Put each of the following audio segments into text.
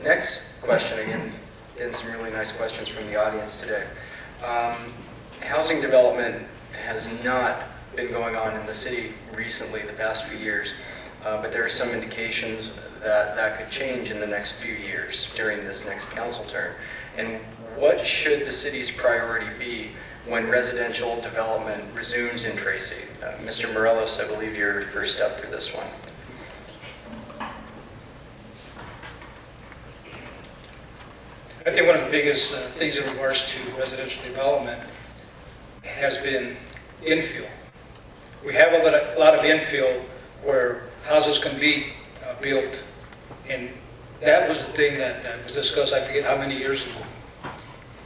Next question, again, getting some really nice questions from the audience today. Housing development has not been going on in the city recently, the past few years, but there are some indications that that could change in the next few years during this next council term. And what should the city's priority be when residential development resumes in Tracy? Mr. Morelos, I believe you're first up for this one. I think one of the biggest things in regards to residential development has been infill. We have a lot of infill where houses can be built, and that was the thing that was discussed, I forget how many years ago.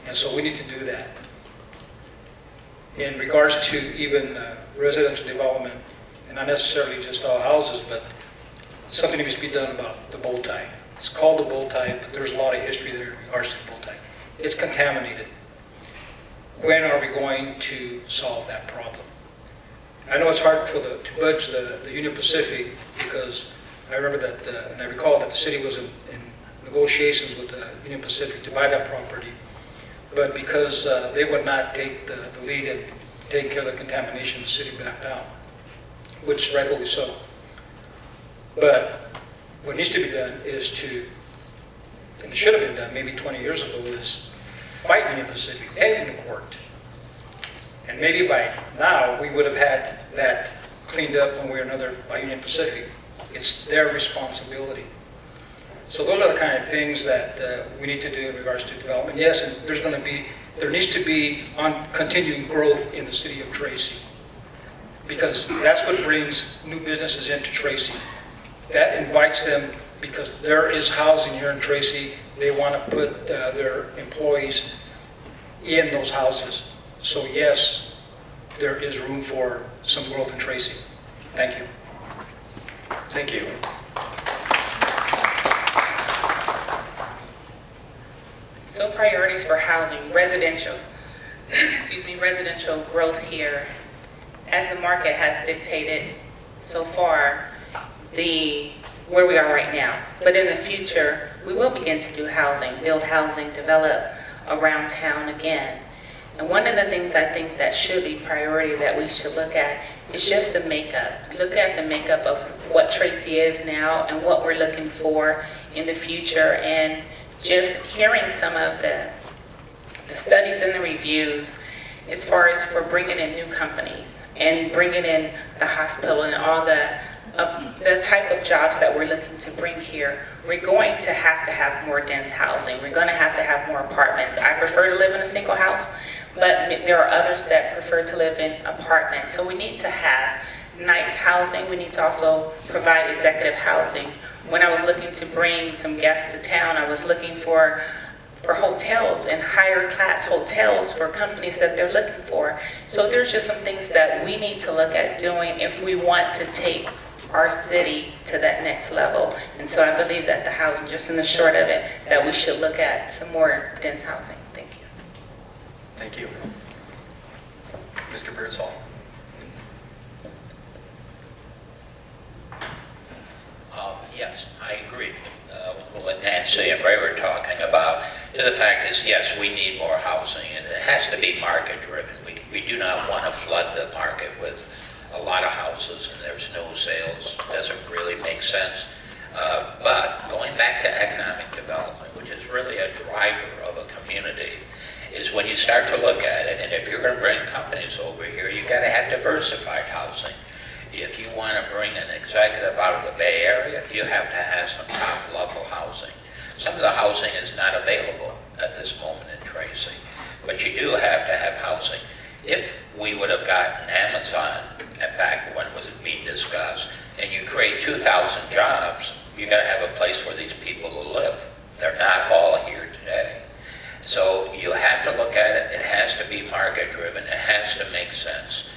And so we need to do that. In regards to even residential development, and not necessarily just all houses, but something needs to be done about the bow tie. It's called the bow tie, but there's a lot of history there in regards to the bow tie. It's contaminated. When are we going to solve that problem? I know it's hard to budge the Union Pacific, because I remember that, and I recall that the city was in negotiations with the Union Pacific to buy that property, but because they would not take the lead in taking care of the contamination, the city backed out, which rightfully so. But what needs to be done is to, and it should have been done maybe 20 years ago, is fight Union Pacific, take them to court. And maybe by now we would have had that cleaned up one way or another by Union Pacific. It's their responsibility. So those are the kind of things that we need to do in regards to development. Yes, and there needs to be continuing growth in the city of Tracy, because that's what brings new businesses into Tracy. That invites them, because there is housing here in Tracy. They want to put their employees in those houses. So yes, there is room for some growth in Tracy. Thank you. Thank you. So priorities for housing, residential, residential growth here, as the market has dictated so far, where we are right now. But in the future, we will begin to do housing, build housing, develop around town again. And one of the things I think that should be priority that we should look at is just the makeup. Look at the makeup of what Tracy is now and what we're looking for in the future, and just hearing some of the studies and the reviews as far as for bringing in new companies and bringing in the hospital and all the type of jobs that we're looking to bring here. We're going to have more dense housing. We're going to have more apartments. I prefer to live in a single house, but there are others that prefer to live in apartments. So we need to have nice housing. We need to also provide executive housing. When I was looking to bring some guests to town, I was looking for hotels and higher class hotels for companies that they're looking for. So there's just some things that we need to look at doing if we want to take our city to that next level. And so I believe that the housing, just in the short of it, that we should look at some more dense housing. Thank you. Thank you. Mr. Birdsall. Yes, I agree with what Nancy and Ray were talking about. The fact is, yes, we need more housing, and it has to be market driven. We do not want to flood the market with a lot of houses and there's no sales. It doesn't really make sense. But going back to economic development, which is really a driver of a community, is when you start to look at it, and if you're going to bring companies over here, you got to have diversified housing. If you want to bring an executive out of the Bay Area, you have to have some top-level housing. Some of the housing is not available at this moment in Tracy, but you do have to have housing. If we would have gotten Amazon back when it was being discussed, and you create 2,000 jobs, you got to have a place for these people to live. They're not all here today. So you have to look at it. It has to be market-driven. It has to make sense.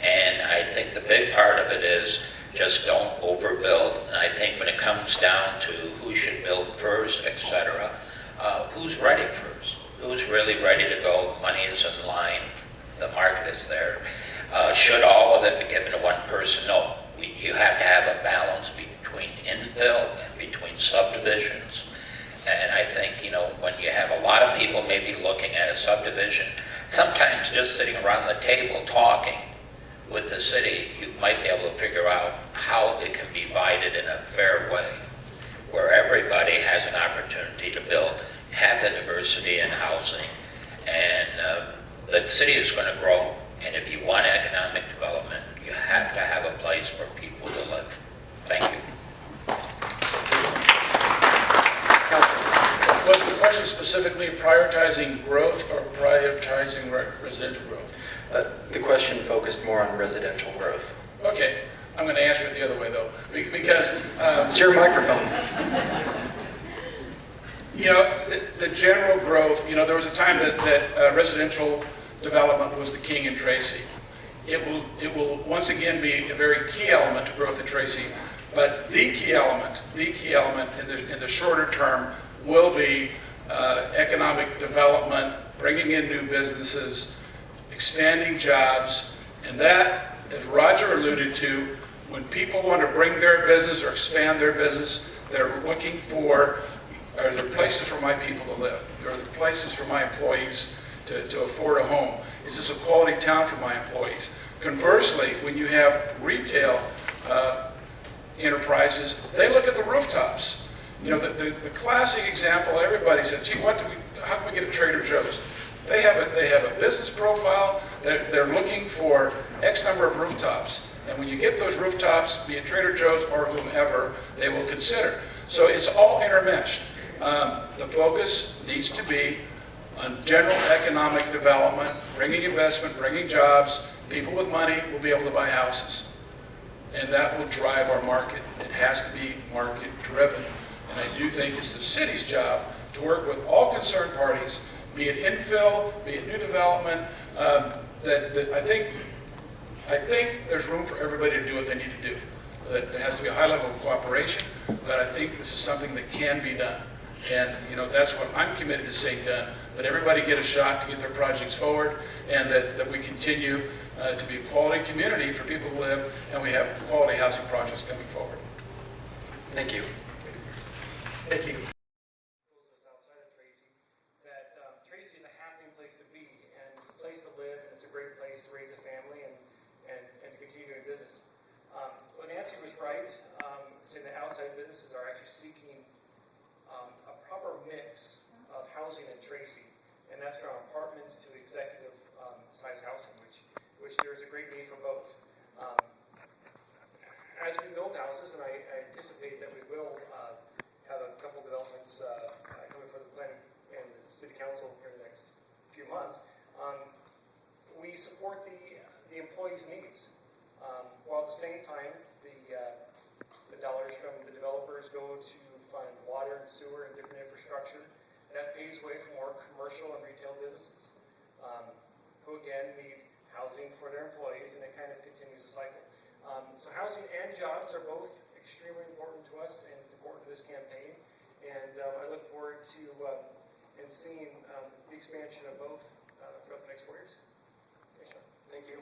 And I think the big part of it is just don't overbuild. And I think when it comes down to who should build first, etc., who's ready first? Who's really ready to go? Money is in line. The market is there. Should all of it be given to one person? No. You have to have a balance between infill and between subdivisions. And I people may be looking at a subdivision. Sometimes just sitting around the table talking with the city, you might be able to figure out how it can be divided in a fair way, where everybody has an opportunity to build, have the diversity in housing, and the city is going to grow. And if you want economic development, you have to have a place for people to live. Thank you. Was the question specifically prioritizing growth or prioritizing residential growth? The question focused more on residential growth. Okay, I'm going to answer it the other way though, because It's your microphone. you know the general growth. You know, there was a time that residential development was the king in Tracy. It will once again be a very key element to growth in Tracy, but the key element in the shorter term will be economic development, bringing in new businesses, expanding jobs, and that, as Roger alluded to, when people want to bring their business or expand their business, they're looking for, are there places for my people to live? Are there places for my employees to afford a home? Is this a quality town for my employees? Conversely, when you have retail enterprises, they look at the rooftops. You know, the classic example, everybody said, gee, how can we get a Trader Joe's? They have a business profile, they're looking for X number of rooftops. And when you get those rooftops, be it Trader Joe's or whomever, they will consider. So it's all intermeshed. The focus needs to be on general economic development, bringing investment, bringing jobs. People with money will be able to buy houses. And that will drive our market. It has to be market driven. And I do think it's the city's job to work with all concerned parties, be it infill, be it new development, that I think there's room for everybody to do what they need to do. That there has to be a high level of cooperation, but I think this is something that can be done. And you know, that's what I'm committed to seeing done. But everybody get a shot to get their projects forward, and that we continue to be a quality community for people to live, and we have quality housing projects coming forward. Thank you. Thank you. Outside of Tracy, that Tracy is a happy place to be, and it's a place to live, and it's a great place to raise a family and to continue doing business. What Nancy was right, saying that outside businesses are actually seeking a proper mix of housing in Tracy, and that's from apartments to executive size housing, which there's a great need for both. As we build houses, and I anticipate that we will have a couple developments coming for the planning and the city council here in the next few months, we support the employees' needs, while at the same time the dollars from the developers go to fund water and sewer and different infrastructure. That paves way for more commercial and retail businesses, who again need housing for their employees, and it kind of continues the cycle. So housing and jobs are both extremely important to us, and it's important to this campaign. And I look forward to and seeing the expansion of both throughout the next 4 years. Thank you.